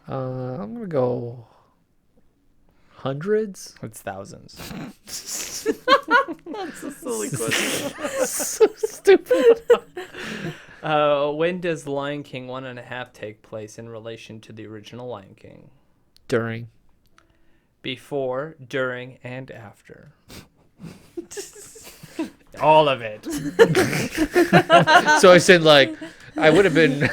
I'm gonna go hundreds. It's thousands. That's a silly question. So stupid. When does Lion King 1.5 take place in relation to the original Lion King? During. Before, during, and after. All of it. So I said, like, I would have been.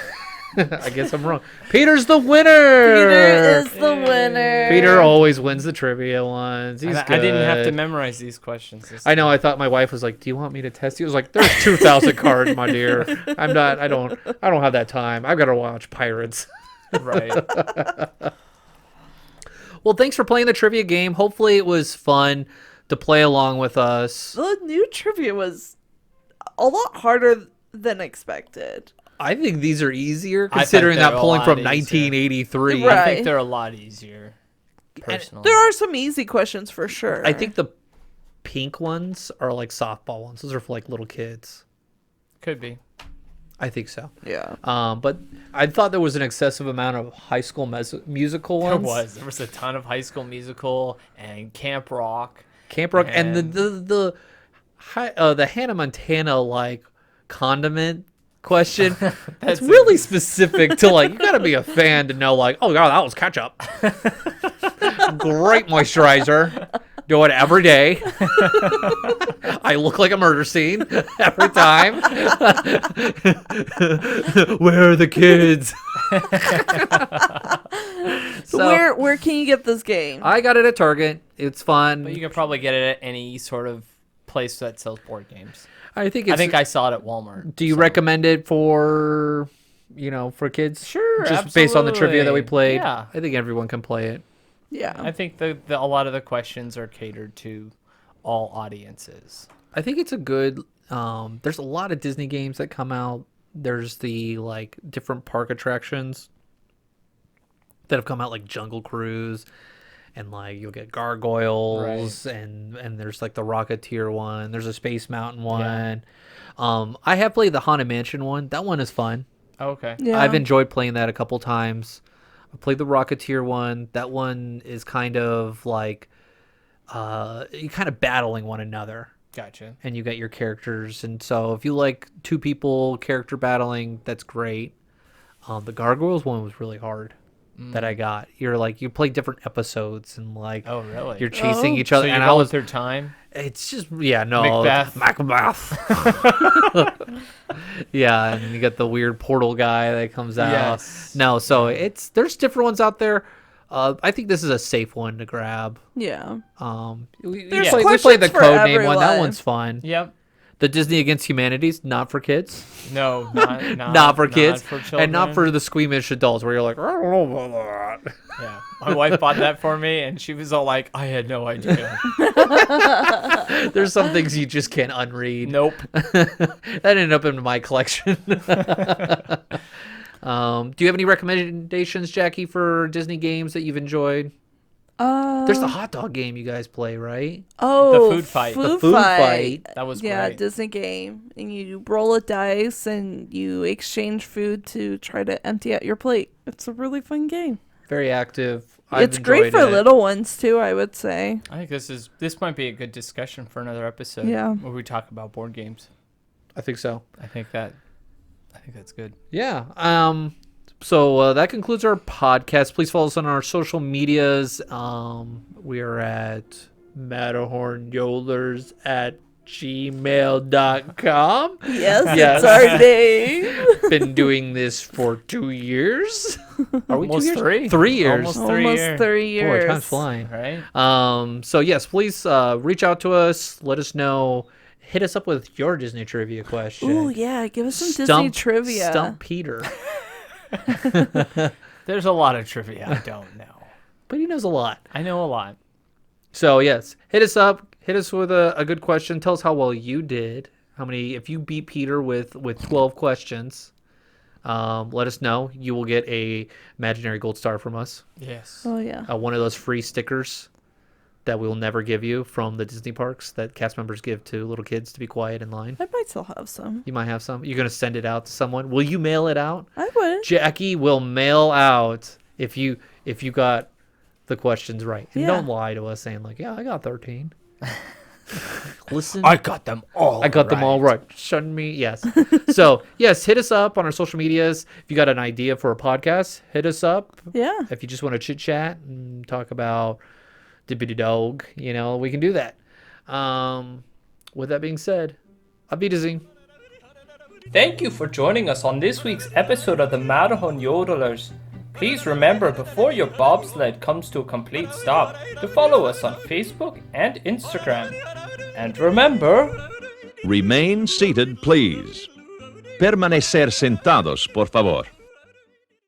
I guess I'm wrong. Peter's the winner. Peter is the winner. Peter always wins the trivia ones. He's I good. didn't have to memorize these questions. I know. I thought my wife was like, "Do you want me to test you?" I was like, "There's 2,000 cards, my dear. I'm not. I don't have that time. I've got to watch Pirates." Right. Well, thanks for playing the trivia game. Hopefully, it was fun to play along with us. The new trivia was a lot harder than expected. I think these are easier I think considering they're that a pulling lot from easier. 1983. Right. I think they're a lot easier. Personally. There are some easy questions for sure. I think the pink ones are like softball ones. Those are for like little kids. Could be. I think so. Yeah. But I thought there was an excessive amount of High School Musical There ones. was a ton of High School Musical and Camp Rock. Camp Rock and And- the Hannah Montana like condiment question. That's really specific to like you gotta be a fan to know like, oh god, that was ketchup. Great moisturizer. Do it every day. I look like a murder scene every time. Where are the kids? So where can you get this game? I got it at Target. It's fun. But you can probably get it at any sort of place that sells board games. I think I saw it at Walmart. Do you recommend it for, for kids? Sure, Just based on the trivia that we absolutely. played. Yeah. I think everyone can play it. Yeah. I think a lot of the questions are catered to all audiences. I think it's a good. There's a lot of Disney games that come out. There's the like different park attractions that have come out, like Jungle Cruise, and like you'll get Gargoyles, and there's like the Rocketeer one. There's a Space Mountain one. I have played the Haunted Mansion one. That one is fun. Okay. Yeah. I've enjoyed playing that a couple times. I played the Rocketeer one. That one is kind of like you kind of battling one another, Gotcha. and you got your characters. And so if you like two people character battling, that's great. The Gargoyles one was really hard that I got. You're like you play different episodes and like Oh, really? you're chasing Oh. each other. So you're and going I was through time? it's just no Macbeth. Macbeth. Yeah, and you got the weird portal guy that comes out. Yes. No, so there's different ones out there. I think this is a safe one to grab. Yeah. We There's played the questions for code name one. That everyone. one's fun. Yep. The Disney Against Humanities, not for kids. No, Not for kids. for children. And not for the squeamish adults where you're like, I don't know about that. Yeah, my wife bought that for me, and she was all like, "I had no idea." There's some things you just can't unread. Nope. That ended up in my collection. Do you have any recommendations, Jackie, for Disney games that you've enjoyed? There's the hot dog game you guys play, right? Oh, food fight. The food fight. That was Yeah, great. Disney game, and you roll a dice and you exchange food to try to empty out your plate. It's a really fun game. Very active. It's great for little ones too, I would say. I think this might be a good discussion for another episode. Yeah. Where we talk about board games. I think so. I think that's good. Yeah. So that concludes our podcast. Please follow us on our social medias. We are at MatterhornYodlers@gmail.com. Yes, Yes. it's our name. Been doing this for 2 years. Are we Almost 2 years? 3. 3 years. Almost Almost 3 3 years. Boy, time's flying. Right? So yes, please reach out to us. Let us know. Hit us up with your Disney trivia question. Ooh, yeah, give us some Disney trivia. Stump Peter. There's a lot of trivia I don't know. But he knows a lot. I know a lot. So yes, hit us up. Hit us with a good question. Tell us how well you did. If you beat Peter with 12 questions, let us know. You will get a imaginary gold star from us. Yes. Oh, yeah. One of those free stickers that we will never give you from the Disney parks that cast members give to little kids to be quiet in line. I might still have some. You might have some. You're going to send it out to someone. Will you mail it out? I would. Jackie will mail out if you got the questions right. And Yeah. don't lie to us saying like, yeah, I got 13. Listen. I got them all. I got them all right. Send me. Yes. So, yes, hit us up on our social medias. If you got an idea for a podcast, hit us up. Yeah. If you just want to chit chat and talk about Dippity Dog, we can do that. With that being said, Auf Wiedersehen. Thank you for joining us on this week's episode of the Matterhorn Yodelers. Please remember before your bobsled comes to a complete stop to follow us on Facebook and Instagram. And remember, Remain seated, please. Permanecer sentados, por favor.